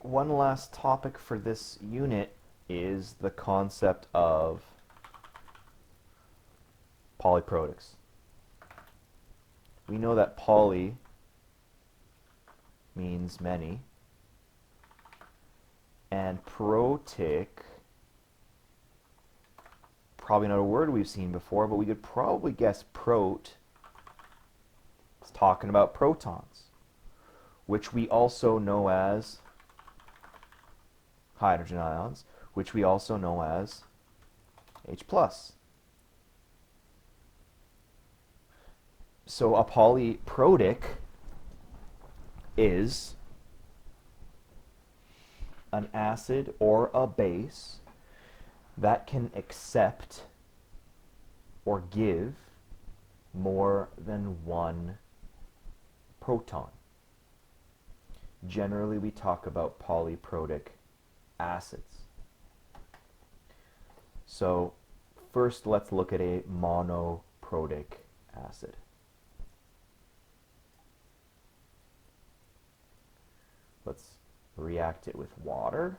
one last topic for this unit is the concept of polyprotics. We know that poly means many, and protic, probably not a word we've seen before, but we could probably guess prot is talking about protons, which we also know as hydrogen ions, which we also know as H+. So a polyprotic is an acid or a base that can accept or give more than one proton. Generally, we talk about polyprotic acids. So first, let's look at a monoprotic acid. Let's react it with water.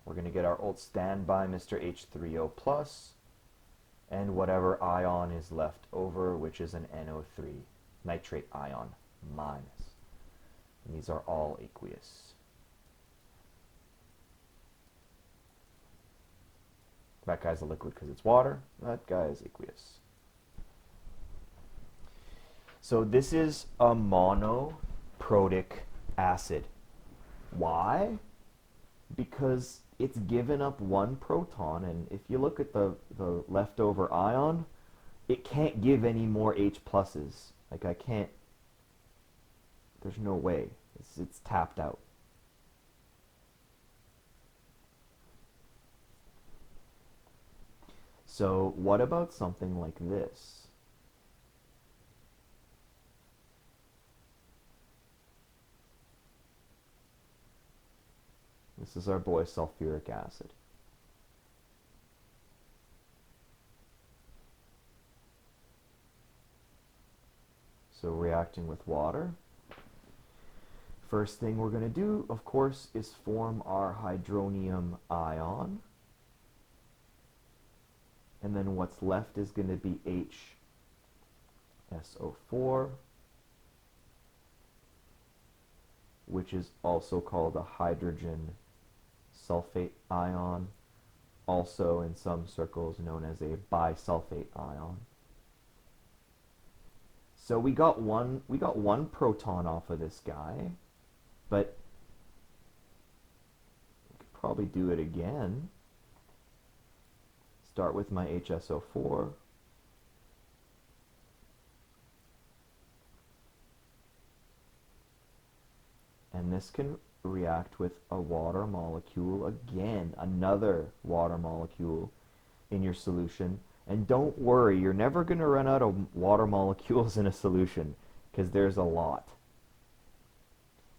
We're going to get our old standby Mr. H3O plus and whatever ion is left over, which is an NO3, nitrate ion minus. And these are all aqueous. That guy's a liquid because it's water. That guy is aqueous. So this is a monoprotic acid. Why? Because it's given up one proton, and if you look at the leftover ion, it can't give any more H pluses. Like I can't, there's no way. It's tapped out. So what about something like this? This is our boy sulfuric acid. So reacting with water. First thing we're going to do, of course, is form our hydronium ion. And then what's left is going to be HSO4, which is also called a hydrogen sulfate ion, also in some circles known as a bisulfate ion. So we got one proton off of this guy, but we could probably do it again. Start with my HSO4. And this can react with a water molecule again, another water molecule in your solution. And don't worry, you're never going to run out of water molecules in a solution, because there's a lot.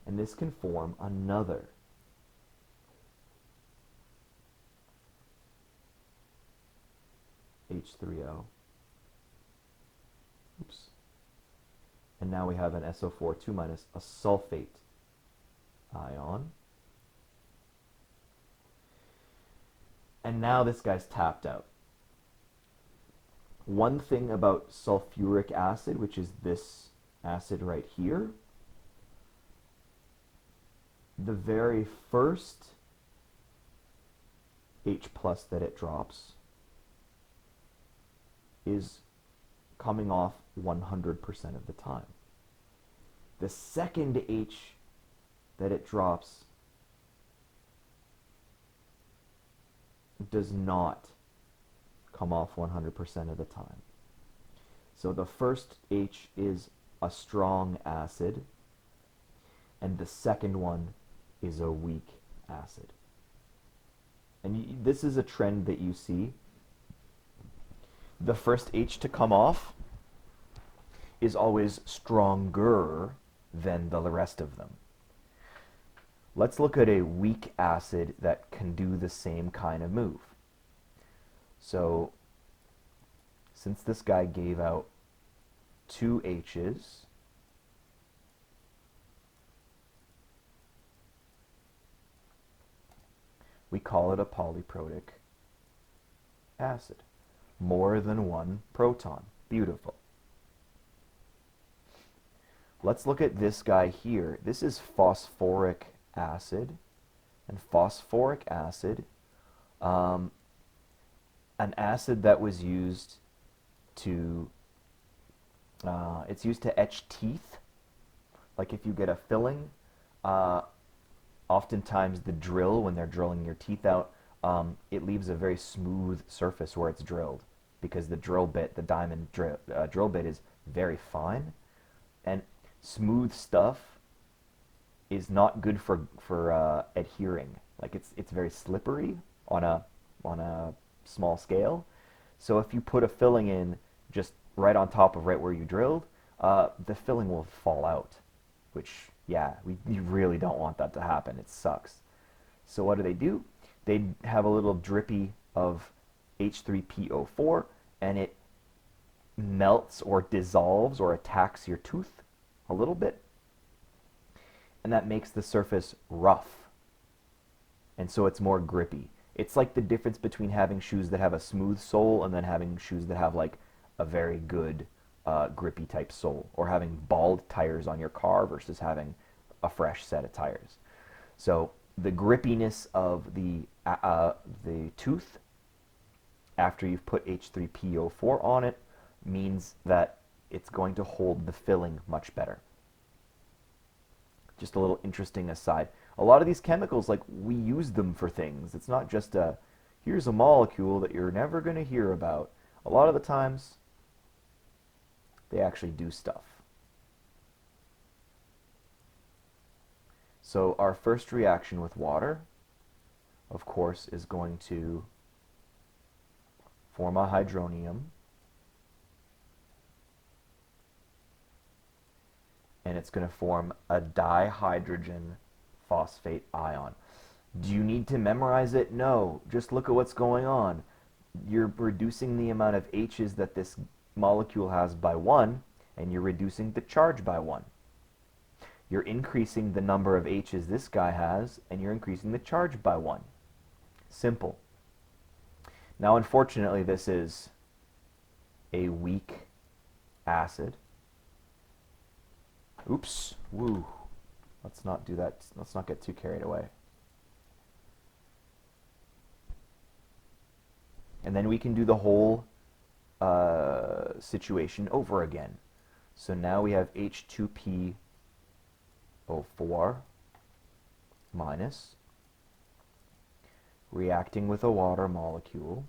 And this can form another. H3O. Oops. And now we have an SO4 2 minus, a sulfate ion. And now this guy's tapped out. One thing about sulfuric acid, which is this acid right here, the very first H plus that it drops is coming off 100% of the time. The second H that it drops does not come off 100% of the time. So the first H is a strong acid, and the second one is a weak acid. And this is a trend that you see. The first H to come off is always stronger than the rest of them. Let's look at a weak acid that can do the same kind of move. So, since this guy gave out two H's, We call it a polyprotic acid. More than one proton. Beautiful. Let's look at this guy here. This is phosphoric acid. And phosphoric acid, an acid that was used to, it's used to etch teeth. Like if you get a filling, oftentimes the drill, when they're drilling your teeth out, it leaves a very smooth surface where it's drilled because the drill bit, the diamond drill bit is very fine. And smooth stuff is not good for adhering. Like it's very slippery on a small scale. So if you put a filling in just right on top of right where you drilled, the filling will fall out, which yeah, you really don't want that to happen. It sucks. So what do? They have a little drippy of H3PO4, and it melts or dissolves or attacks your tooth a little bit, and that makes the surface rough, and so it's more grippy. It's like the difference between having shoes that have a smooth sole and then having shoes that have like a very good grippy type sole, or having bald tires on your car versus having a fresh set of tires. So the grippiness of the tooth after you've put H3PO4 on it means that it's going to hold the filling much better. Just a little interesting aside. A lot of these chemicals, like, we use them for things. It's not just here's a molecule that you're never going to hear about. A lot of the times, they actually do stuff. So our first reaction with water, of course, is going to form a hydronium, and it's going to form a dihydrogen phosphate ion. Do you need to memorize it? No. Just look at what's going on. You're reducing the amount of H's that this molecule has by 1, and you're reducing the charge by 1. You're increasing the number of H's this guy has, and you're increasing the charge by 1. Simple. Now, unfortunately, this is a weak acid. Oops. Woo. Let's not do that. Let's not get too carried away. And then we can do the whole situation over again. So now we have H2PO4 minus reacting with a water molecule.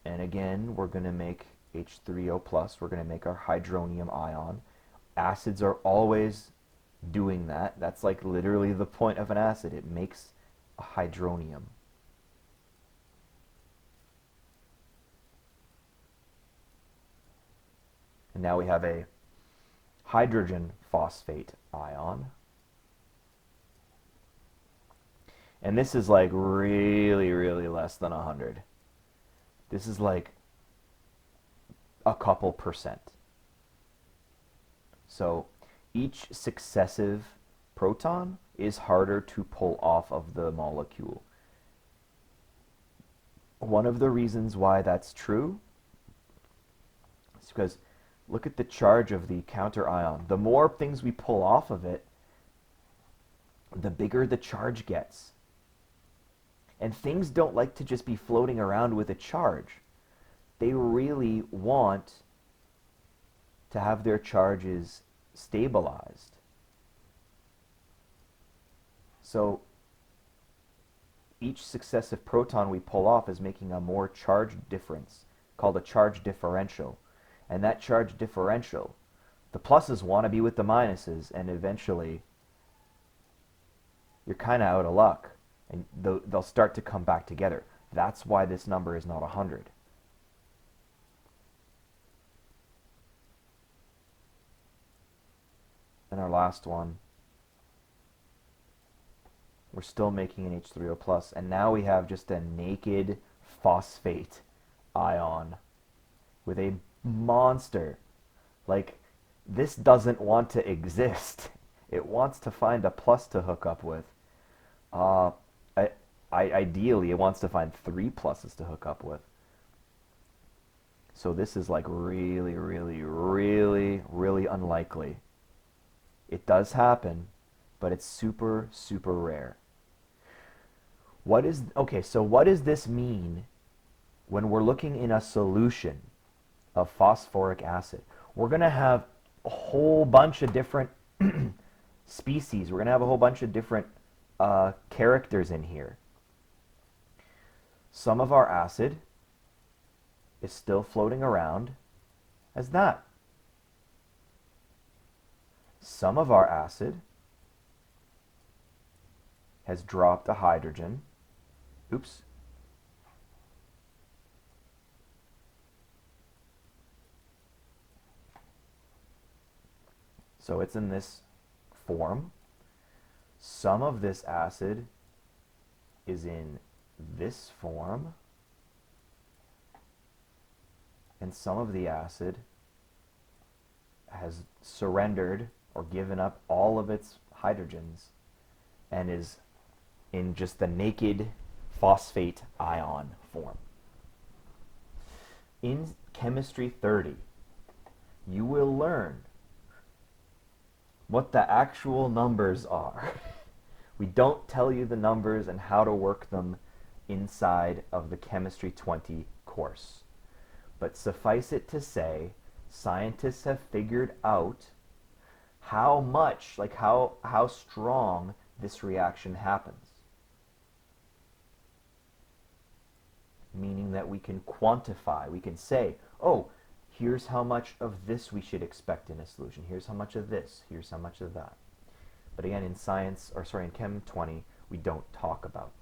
And again, we're going to make H3O plus. We're going to make our hydronium ion. Acids are always doing that. That's like literally the point of an acid. It makes a hydronium. And now we have a hydrogen phosphate ion. And this is like really, really less than 100. This is like a couple percent. So each successive proton is harder to pull off of the molecule. One of the reasons why that's true is because look at the charge of the counter ion. The more things we pull off of it, the bigger the charge gets. And things don't like to just be floating around with a charge. They really want to have their charges stabilized. So each successive proton we pull off is making a more charge difference, called a charge differential. And that charge differential, the pluses want to be with the minuses, and eventually you're kind of out of luck, and they'll start to come back together. That's why this number is not 100. And our last one, we're still making an H3O plus, and now we have just a naked phosphate ion with a monster. Like, this doesn't want to exist. It wants to find a plus to hook up with. Uh, ideally, it wants to find 3 pluses to hook up with. So this is like really, really, really, really unlikely. It does happen, but it's super, super rare. So what does this mean when we're looking in a solution of phosphoric acid? We're going to have a whole bunch of different species. We're going to have a whole bunch of different characters in here. Some of our acid is still floating around as that. Some of our acid has dropped a hydrogen. Oops. So it's in this form. Some of this acid is in this form. And some of the acid has surrendered or given up all of its hydrogens and is in just the naked phosphate ion form. In Chemistry 30, you will learn what the actual numbers are. We don't tell you the numbers and how to work them inside of the Chemistry 20 course. But suffice it to say, scientists have figured out how much, like how strong this reaction happens. Meaning that we can quantify, we can say, oh, here's how much of this we should expect in a solution. Here's how much of this. Here's how much of that. But again, in Chem 20, we don't talk about